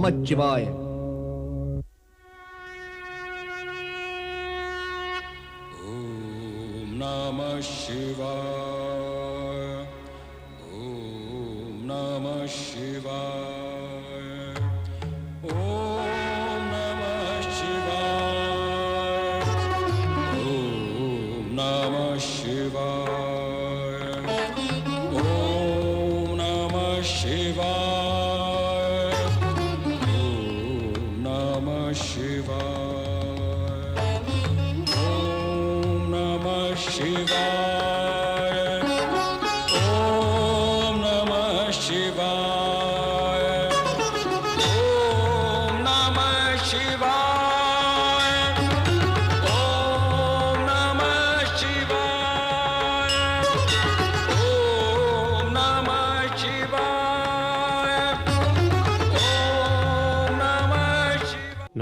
நமச்சிவாய. ஓம் நம சிவாய. ஓம் நம சிவாய. ஓம் நம சிவாய. ஓம் நம சிவாய. ஓம் நம சிவாய. ஓம் நம சிவாய. ஓம் நம சிவாய. ஓம் நம சிவாய. ஓம் நம சிவாய. ஓம் நம சிவாய. ஓம் நம சிவாய. ஓம் நம சிவாய.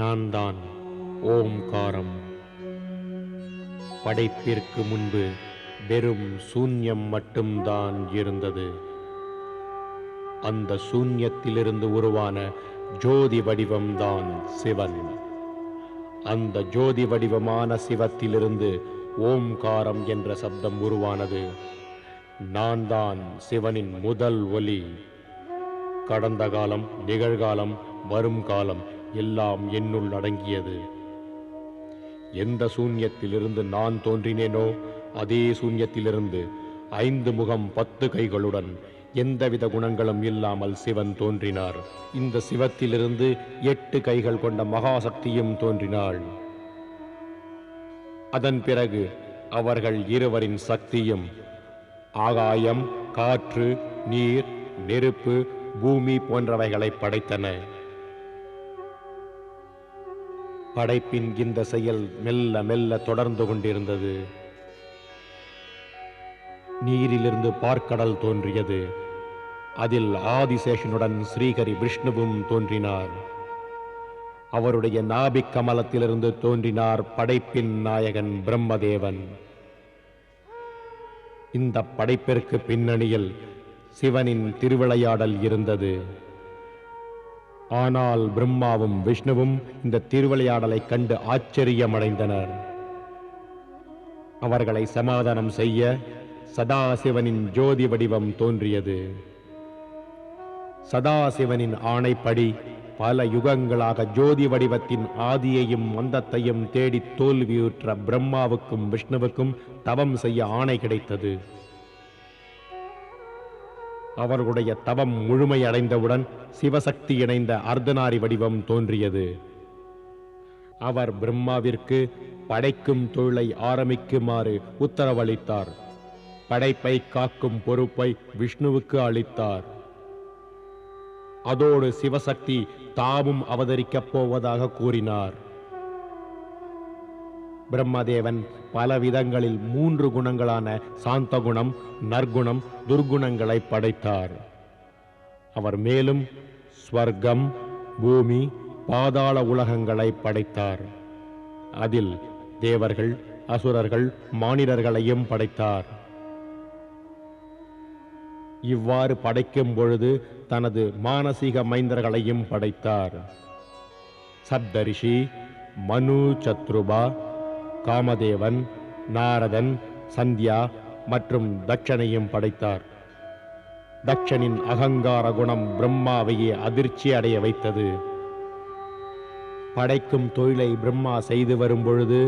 நான் தான் ஓம்காரம். படைப்பிற்கு முன்பு வெறும் சூன்யம் மட்டும்தான் இருந்தது. அந்த சூன்யத்திலிருந்து உருவான ஜோதி வடிவம்தான் சிவன். அந்த ஜோதி வடிவமான சிவத்திலிருந்து ஓம்காரம் என்ற சப்தம் உருவானது. நான் தான் சிவனின் முதல் ஒலி. கடந்த காலம், நிகழ்காலம், வரும் காலம் எல்லாம் என்னுள் அடங்கியது. எந்த சூன்யத்திலிருந்து நான் தோன்றினேனோ அதே சூன்யத்திலிருந்து 5 முகம் 10 கைகளுடன் எந்தவித குணங்களும் இல்லாமல் சிவன் தோன்றினார். இந்த சிவத்திலிருந்து 8 கைகள் கொண்ட மகாசக்தியும் தோன்றினாள். அதன் பிறகு அவர்கள் இருவரின் சக்தியும் ஆகாயம், காற்று, நீர், நெருப்பு, பூமி போன்றவைகளை படைத்தன. படைப்பின் இந்த செயல் மெல்ல மெல்ல தொடர்ந்து கொண்டிருந்தது. நீரிலிருந்து பார்க்கடல் தோன்றியது. அதில் ஆதிசேஷனுடன் ஸ்ரீஹரி விஷ்ணுவும் தோன்றினார். அவருடைய நாபிக் கமலத்திலிருந்து தோன்றினார் படைப்பின் நாயகன் பிரம்மதேவன். இந்த படைப்பிற்கு பின்னணியில் சிவனின் திருவிளையாடல் இருந்தது. ஆனால் பிரம்மாவும் விஷ்ணுவும் இந்த திருவிளையாடலை கண்டு ஆச்சரியமடைந்தனர். அவர்களை சமாதானம் செய்ய சதாசிவனின் ஜோதி வடிவம் தோன்றியது. சதாசிவனின் ஆணைப்படி பல யுகங்களாக ஜோதி வடிவத்தின் ஆதியையும் அந்தத்தையும் தேடி தோல்வியுற்ற பிரம்மாவுக்கும் விஷ்ணுவுக்கும் தவம் செய்ய ஆணை கிடைத்தது. அவர்களுடைய தவம் முழுமையடைந்தவுடன் சிவசக்தி இணைந்த அர்த்தநாரி வடிவம் தோன்றியது. அவர் பிரம்மாவிற்கு படைக்கும் தொழிலை ஆரம்பிக்குமாறு உத்தரவளித்தார். படைப்பை காக்கும் பொறுப்பை விஷ்ணுவுக்கு அளித்தார். அதோடு சிவசக்தி தாமும் அவதரிக்கப் போவதாக கூறினார். பிரம்மதேவன் பல விதங்களில் 3 குணங்களான சாந்த குணம், நற்குணம், துர்குணங்களை படைத்தார். அவர் மேலும் ஸ்வர்க்கம், பூமி, பாதாள உலகங்களை படைத்தார். அதில் தேவர்கள், அசுரர்கள், மானிடர்களையும் படைத்தார். இவ்வாறு படைக்கும் பொழுது தனது மானசீக மைந்தர்களையும் படைத்தார். சப்தரிஷி, மனு, சத்ருபா, காமதேவன், நாரதன், சந்தியா மற்றும் தட்சனையும் படைத்தார். தட்சனின் அகங்கார குணம் பிரம்மாவையே அதிர்ச்சி அடைய வைத்தது. படைக்கும் தொழிலை பிரம்மா செய்து வரும் பொழுது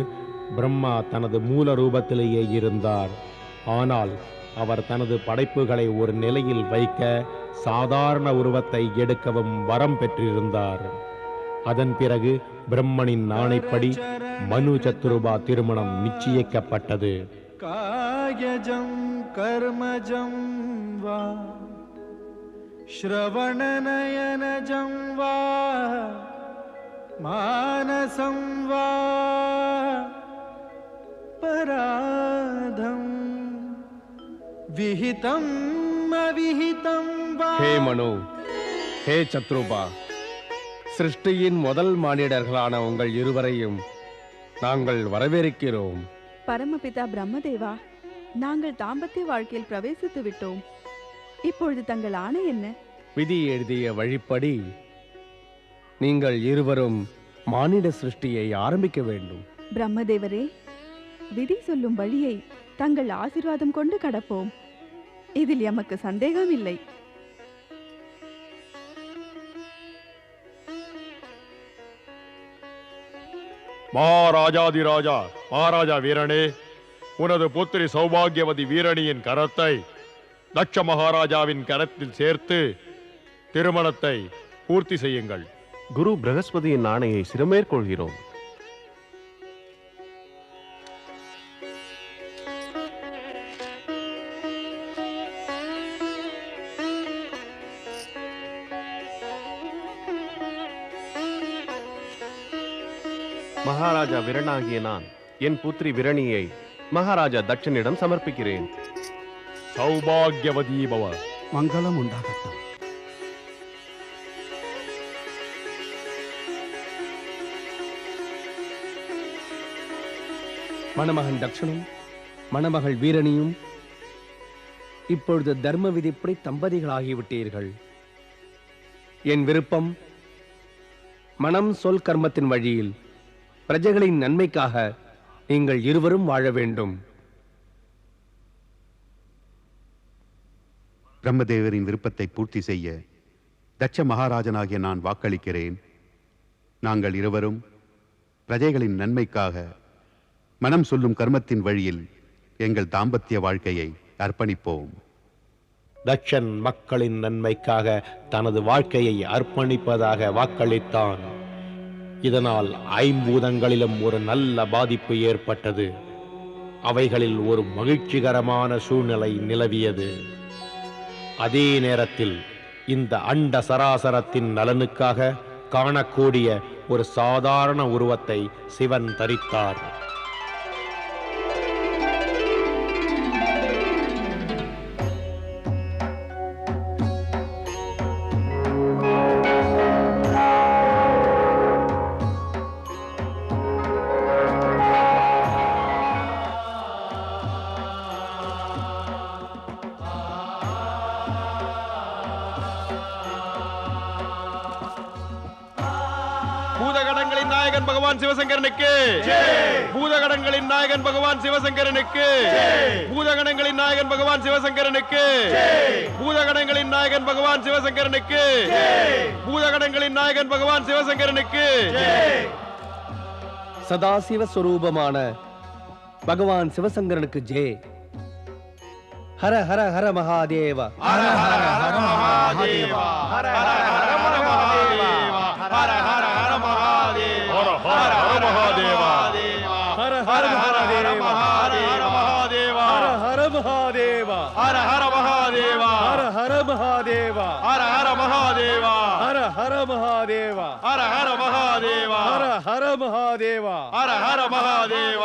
பிரம்மா தனது மூல ரூபத்திலேயே இருந்தார். ஆனால் அவர் தனது படைப்புகளை ஒரு நிலையில் வைக்க சாதாரண உருவத்தை எடுக்கவும் வரம் பெற்றிருந்தார். அதன் பிறகு பிரம்மனின் ஆணைப்படி மனு சத்ருபா திருமணம் நிச்சயிக்கப்பட்டது. காயஜம் கர்மஜம் வா ஸ்ரவணநயனஜம் வா மானசம் வா பராதம் விஹிதம் அவிஹிதம் வா. ஹே மனு, ஹே சத்ருபா, சிருஷ்டியின் முதல் மானிடர்களான உங்கள் இருவரையும் நாங்கள் வரவேற்கிறோம். பரமபிதா பிரம்மதேவா, நாங்கள் தாம்பத்திய வாழ்க்கையில் பிரவேசித்து விட்டோம். இப்பொழுது தங்கள் ஆணை என்ன? விதி எழுதிய வழிப்படி நீங்கள் இருவரும் மானிட சிருஷ்டியை ஆரம்பிக்க வேண்டும். பிரம்மதேவரே, விதி சொல்லும் வழியை தங்கள் ஆசீர்வாதம் கொண்டு கடப்போம். இதில் எமக்கு சந்தேகம் இல்லை. மகாராஜாதிராஜா மகாராஜா வீரணே, உனது புத்திரி சௌபாகியவதி வீரணியின் கரத்தை தட்ச மகாராஜாவின் கரத்தில் சேர்த்து திருமணத்தை பூர்த்தி செய்யுங்கள். குரு பிரகஸ்பதியின் ஆணையை சிறமேற்கொள்கிறோம். மகாராஜா விரணாகிய நான் என் புத்திரி விரணியை மகாராஜா தட்சனிடம் சமர்ப்பிக்கிறேன். சௌபாகியவதி பவ. மங்களம் உண்டாகட்டும். மணமகன் தட்சனும் மணமகள் வீரணியும் இப்பொழுது தர்ம விதிப்படி தம்பதிகளாகிவிட்டீர்கள். என் விருப்பம், மனம் சொல் கர்மத்தின் வழியில் பிரஜைகளின் நன்மைக்காக நீங்கள் இருவரும் வாழ வேண்டும். பிரம்மதேவரின் விருப்பத்தை பூர்த்தி செய்ய தட்ச மகாராஜனாகிய நான் வாக்களிக்கிறேன். நாங்கள் இருவரும் பிரஜைகளின் நன்மைக்காக மனம் சொல்லும் கர்மத்தின் வழியில் எங்கள் தாம்பத்திய வாழ்க்கையை அர்ப்பணிப்போம். தட்சன் மக்களின் நன்மைக்காக தனது வாழ்க்கையை அர்ப்பணிப்பதாக வாக்களித்தான். இதனால் ஐம்பூதங்களிலும் ஒரு நல்ல பாதிப்பு ஏற்பட்டது. அவைகளில் ஒரு மகிழ்ச்சிகரமான சூழ்நிலை நிலவியது. அதே நேரத்தில் இந்த அண்ட சராசரத்தின் நலனுக்காக காணக்கூடிய ஒரு சாதாரண உருவத்தை சிவன் தரித்தார். பூதகடங்களின் நாயகன் பகவான் சிவசங்கரனுக்கு, பூதகடங்களின் நாயகன் பகவான் சிவசங்கரனுக்கு, பூதகடங்களின் நாயகன் பகவான் சிவசங்கரனுக்கு, பூதகடங்களின் நாயகன் பகவான் சிவசங்கரனுக்கு, பூதகடங்களின் நாயகன் பகவான் சிவசங்கரனுக்கு. சதாசிவ ஸ்வரூபமான பகவான் சிவசங்கரனுக்கு ஜெய். ஹர ஹர ஹர மகாதேவ. ஹர ஹர ஹர மகாதேவ. ஹர ஹர ஹர மகாதேவ. ஹர ஹர ஹர மகாதேவ. ஹர ஹர மகாதேவ. ஹர ஹர ஹர மகாதேவ. ஹர ஹர மகாதேவ. ஹர ஹர மகாதேவ. ஹர ஹர மகாதேவ. ஹர ஹர மகாதேவ. ஹர ஹர மகாதேவ. ஹர ஹர மகாதேவ. ஹர ஹர மகாதேவ. ஹர ஹர மகாதேவ.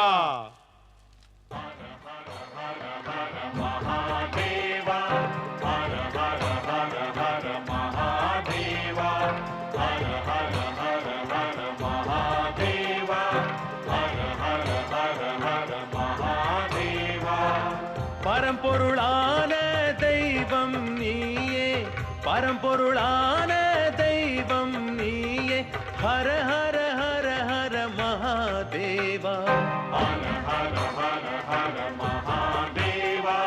பரம்பொருளான தெய்வம் நீயே, பரம்பொருளான தெய்வம் நீயே. ஹர ஹர ஹர ஹர மகாதேவா. ஹர ஹர ஹர ஹர மகாதேவா.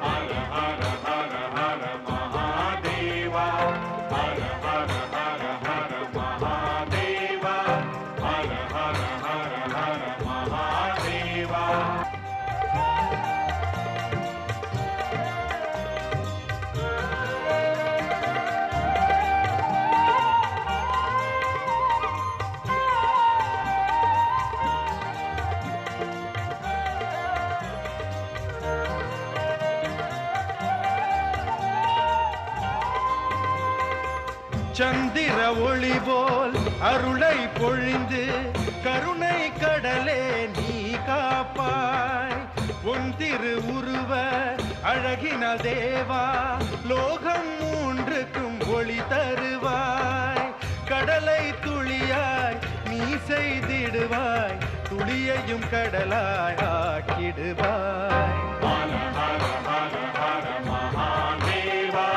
ஹர ஹர ஹர ஹர மகாதேவா. ஹர ஹர ஹர ஹர மகாதேவா. ஹர ஹர ஹர ஹர மகாதேவா. சந்திர ஒளி போல் அருளை பொழிந்து கருணை கடலே நீ காப்பாய். உன் திரு உருவ அழகின தேவா, லோகம் மூன்றுக்கும் ஒளி தருவாய். கடலை துளியாய் நீ செய்திடுவாய், துளியையும் கடலாய் ஆக்கிடுவாய். ஹர ஹர ஹர ஹர மகாதேவா.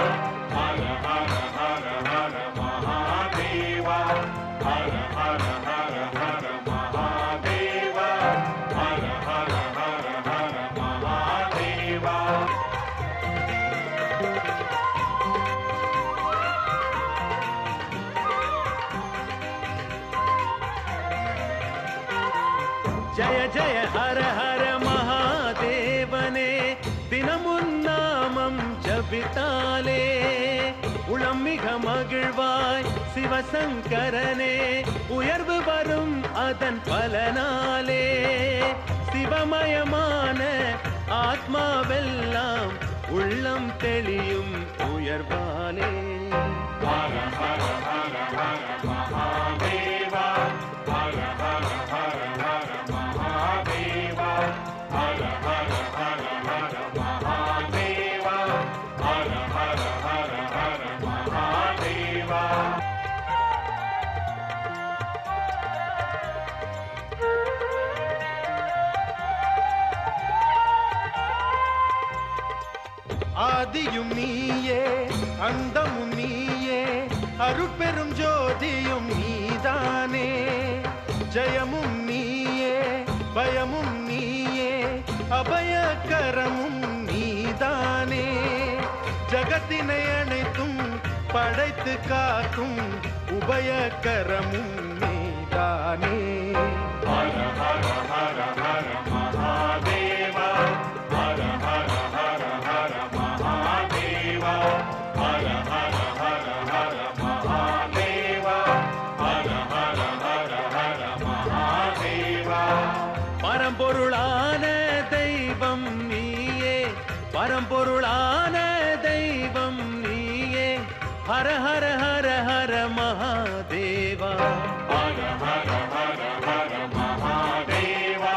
ஹர ஹர ஹர ஹர மகாதேவா. ஜய ஜய ஹர ஹர மகாதேவனே தினமுன்னாமம் ஜபித்தாலே உளம் மிக மகிழ்வாய் சிவசங்கரனே உயர்வு வரும் அதன் பலனாலே சிவமயமான ஆத்மாவெல்லாம் உள்ளம் தெளியும் உயர்வாலே ஹர ஹர ஹர ஹர மகாதேவா ஹர ஹர ஹர ஹர மகாதேவா ஹர ஹர ஹர ஹர மகாதேவா ஹர ஹர ஹர ஹர மகாதேவா ஆதியும் நீயே அந்தமும் நீயே அருட்பெரும் ஜோதியும் நீதானே ஜெயமும் நீயே பயமும் நீயே அபயக்கரமும் நீதானே ஜகத்தினை அனைத்தும் படைத்து காக்கும் உபயக்கரமும் நீதானே ஹர ஹர ஹர ஹர மகாதேவா ஹர ஹர ஹர ஹர மகாதேவா ஹர ஹர ஹர ஹர மகாதேவா ஹர ஹர ஹர ஹர மகாதேவா பரம்பொருளான தெய்வம் நீயே பரம்பொருளான தெய்வம் நீயே ஹர ஹர ஹர ஹர மகாதேவா ஹர ஹர ஹர ஹர மகாதேவா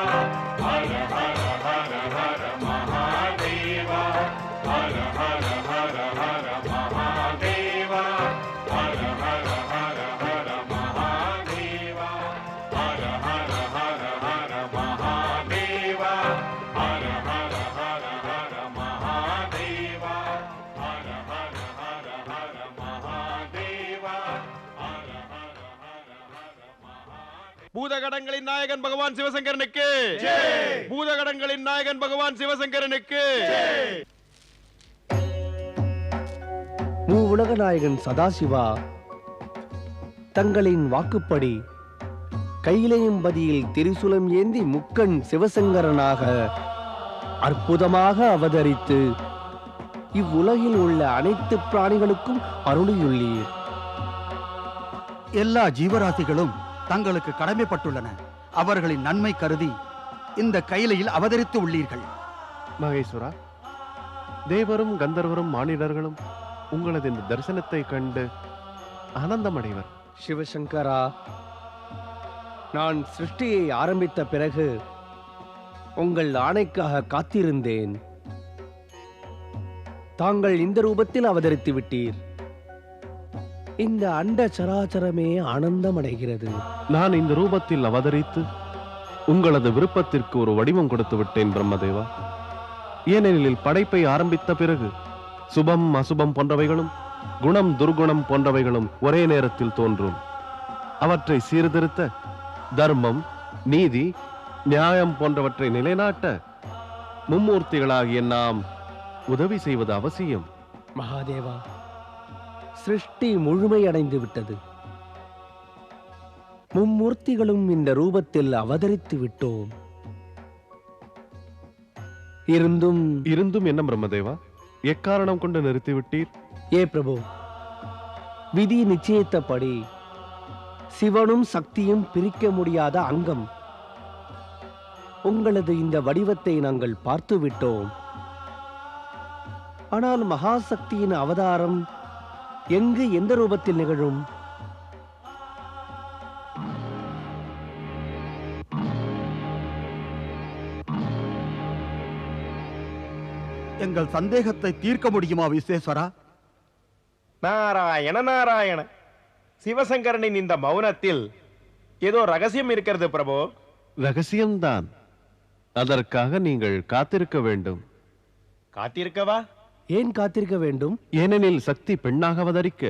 ஹர ஹர ஹர ஹர மகாதேவா ஹர ஹர ஹர ஹர மகாதேவா ஹர ஹர ஹர ஹர மகாதேவா ஹர ஹர ஹர ஹர மகாதேவா ஹர ஹர ஹர ஹர மகாதேவா ஹர ஹர ஹர ஹர மகாதேவா ஹர ஹர ஹர ஹர பூதகடங்களின் நாயகன் பகவான் சிவசங்கரனுக்கு பூதகடங்களின் நாயகன் பகவான் சிவசங்கரனுக்கு மூவுலக நாயகன் சதாசிவா தங்களின் வாக்குப்படி கையிலையம்பதியில் திரிசூலம் ஏந்தி முக்கண் சிவசங்கரனாக அற்புதமாக அவதரித்து இவ்வுலகில் உள்ள அனைத்து பிராணிகளுக்கும் அருளியுள்ளீர். எல்லா ஜீவராசிகளும் தங்களுக்கு கடமைப்பட்டுள்ளன. அவர்களின் நன்மை கருதி இந்த கையிலையில் அவதரித்து உள்ளீர்கள். மகேஸ்வரா, தேவரும் கந்தர்வரும் மானிடர்களும் உங்களது இந்த தரிசனத்தை கண்டு ஆனந்தமடைவர். சிவசங்கரா, நான் சிருஷ்டியை ஆரம்பித்த பிறகு உங்கள் ஆணைக்காக காத்திருந்தேன். தாங்கள் இந்த ரூபத்தில் அவதரித்து விட்டீர். இந்த அண்ட சராச்சரமே ஆனந்தமடைகிறது. நான் இந்த ரூபத்தில் அவதரித்து உங்களது விருப்பத்திற்கு ஒரு வடிவம் கொடுத்து விட்டேன் பிரம்மதேவா. ஏனெனில் படைப்பை ஆரம்பித்த பிறகு சுபம் அசுபம் போன்றவைகளும் குணம் துர்குணம் போன்றவைகளும் ஒரே நேரத்தில் தோன்றும். அவற்றை சீர்திருத்த தர்மம், நீதி, நியாயம் போன்றவற்றை நிலைநாட்ட மும்மூர்த்திகளாகிய நாம் உதவி செய்வது அவசியம். மகாதேவா, சிருஷ்டி முழுமையடைந்து விட்டது. மும்மூர்த்திகளும் இந்த ரூபத்தில் அவதரித்து விட்டோம். இருந்தும் என்ன பிரம்மதேவா, எக்காரணம் கொண்டு நிறுத்திவிட்டீர்? ஏ பிரபு, விதி நிச்சயித்தபடி சிவனும் சக்தியும் பிரிக்க முடியாத அங்கம். உங்களது இந்த வடிவத்தை நாங்கள் பார்த்து விட்டோம். ஆனால் மகாசக்தியின் அவதாரம் எங்கு எந்த ரூபத்தில் நிகழும்? எங்கள் சந்தேகத்தை தீர்க்க முடியுமா விஸ்வேஸ்வரா? நாராயண நாராயண, சிவசங்கரனின் இந்த மௌனத்தில் ஏதோ ரகசியம் இருக்கிறது பிரபு. ரகசியம்தான். அதற்காக நீங்கள் காத்திருக்க வேண்டும். காத்திருக்கவா? ஏன் காத்திருக்க வேண்டும்? ஏனெனில் சக்தி பெண்ணாக அவதரிக்க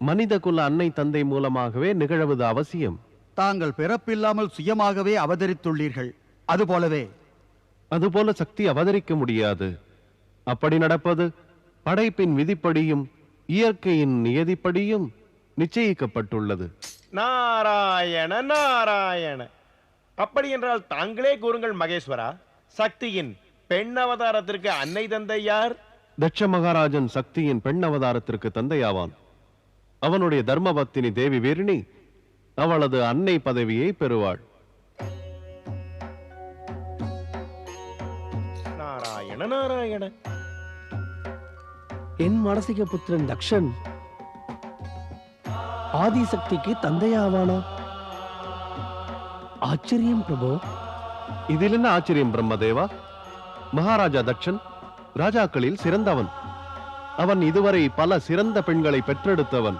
மனித குல அன்னை தந்தை மூலமாகவே நிகழ்வது அவசியம். தாங்கள் பிறப்பில்லாமல் சுயமாகவே அவதரித்துள்ளீர்கள். அதுபோல சக்தி அவதரிக்க முடியாது. அப்படி நடப்பது படைப்பின் விதிப்படியும் இயற்கையின் நியதிப்படியும் நிச்சயிக்கப்பட்டுள்ளது. நாராயண நாராயண. அப்படி என்றால் தாங்களே கூறுங்கள் மகேஸ்வரா, சக்தியின் பெண் அவதாரத்திற்கு அன்னை தந்தை யார்? தட்ச மகாராஜன் சக்தியின் பெண் அவதாரத்திற்கு தந்தையாவான். அவனுடைய தர்மபத்தினி தேவி வீரிணி அவளது அன்னை பதவியை பெறுவாள். நாராயண நாராயண. என் மானசிக புத்திரன் தக்ஷன் ஆதிசக்திக்கு தந்தையாவானா? ஆச்சரியம் பிரபு. இதில் என்ன ஆச்சரியம் பிரம்மதேவா? மகாராஜா தட்சன் ராஜாக்களில் சிறந்தவன். அவன் இதுவரை பல சிறந்த பெண்களை பெற்றெடுத்தவன்.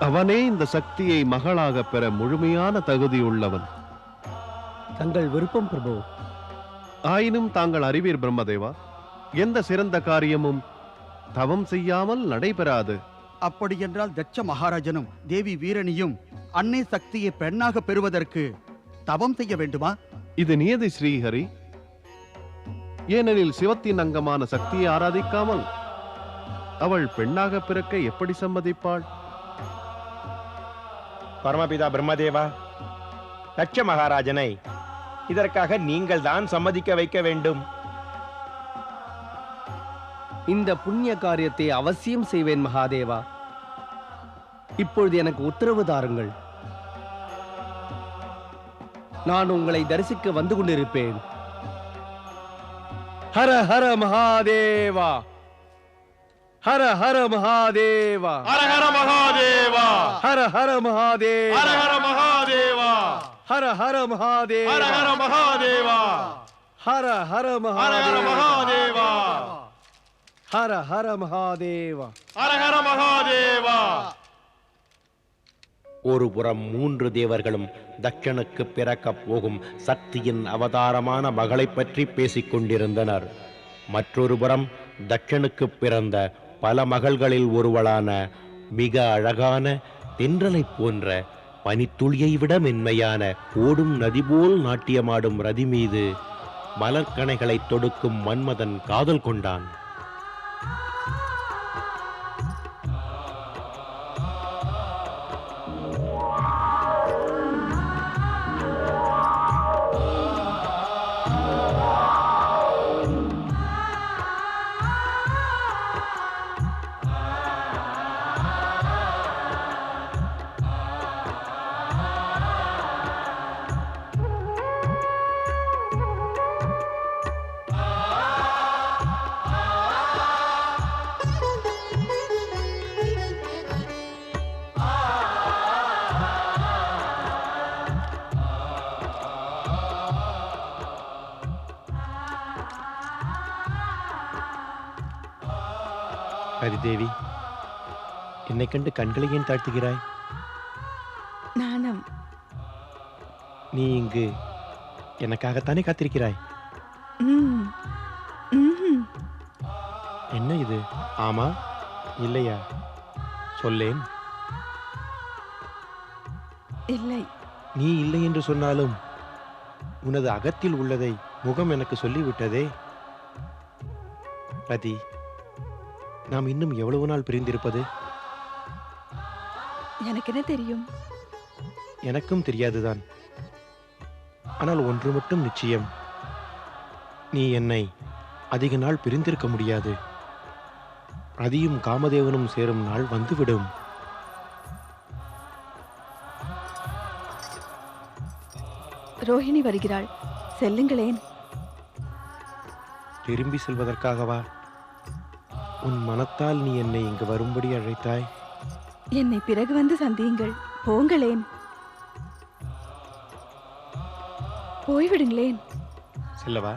அவனே இந்த சக்தியை மகளாக பெற முழுமையான தகுதியுள்ளவன். தங்கள் விருப்பம் பிரபு. ஆயினும் தாங்கள் அறிவீர் பிரம்மதேவா, எந்த சிறந்த காரியமும் தவம் செய்யாமல் நடைபெறாது. அப்படியென்றால் தட்ச மகாராஜனும் தேவி வீரணியும் அன்னை சக்தியை பெண்ணாக பெறுவதற்கு தவம் செய்ய வேண்டுமா? இது நியதி ஸ்ரீஹரி. ஏனெனில் சிவத்தின் அங்கமான சக்தியை ஆராதிக்காமல் அவள் பெண்ணாக பிறக்க எப்படி சம்மதிப்பாள்? பரமபிதா பிரம்மதேவா, தட்ச மகாராஜனை இதற்காக நீங்கள் தான் சம்மதிக்க வைக்க வேண்டும். இந்த புண்ணிய காரியத்தை அவசியம் செய்வேன் மகாதேவா. இப்பொழுது எனக்கு உத்தரவு தாருங்கள். நான் உங்களை தரிசிக்க வந்து கொண்டிருப்பேன். ஹர ஹர மகாதேவா, ஹர ஹர மகாதேவா, ஹர ஹர மகாதேவா, ஹர ஹர மகாதேவா, ஹர ஹர மகாதேவா, ஹர ஹர மகாதேவா, ஹர ஹர மகாதேவா, ஹர ஹர ஹர ஹர மகாதேவா, மகாதேவா, ஹர ஹர மகாதேவா. ஹர ஹர மகாதேவா. ஒரு புறம் 3 தேவர்களும் தட்சனுக்கு பிறக்கப் போகும் சக்தியின் அவதாரமான மகளை பற்றி பேசிக் கொண்டிருந்தனர். மற்றொரு புறம் தட்சனுக்கு பிறந்த பல மகள்களில் ஒருவளான மிக அழகான தென்றலை போன்ற பனித்துளியை விட மென்மையான ஓடும் நதி போல் நாட்டியமாடும் ரதி மீது மலர்கணைகளை தொடுக்கும் மன்மதன் காதல் கொண்டான். ஹரிதேவி, என்னை கண்டு கண்களை ஏன் தாழ்த்துகிறாய்? நாணம். நீ இங்கு எனக்காகத்தானே காத்திருக்கிறாய்? ம், ம்ஹும். என்ன இது? ஆமா இல்லையா? சொல்லேன். இல்லை. நீ இல்லை என்று சொன்னாலும் உனது அகத்தில் உள்ளதை முகம் எனக்கு சொல்லிவிட்டதே. ரதி, நாம் இன்னும் எவ்வளவு நாள் பிரிந்திருப்பது? எனக்கு என்ன தெரியும்? எனக்கும் தெரியாதுதான். ஆனால் ஒன்று மட்டும் நிச்சயம், நீ என்னை அதிக நாள் பிரிந்திருக்க முடியாது. ரதியும் காமதேவனும் சேரும் நாள் வந்துவிடும். ரோஹிணி வருகிறாள், செல்லுங்களேன். திரும்பி செல்வதற்காகவா? உன் மனத்தால் நீ என்னை இங்கு வரும்படி அழைத்தாய். என்னை பிறகு வந்து சந்தியுங்கள். போங்களேன், போய்விடுங்களேன். செல்லவா?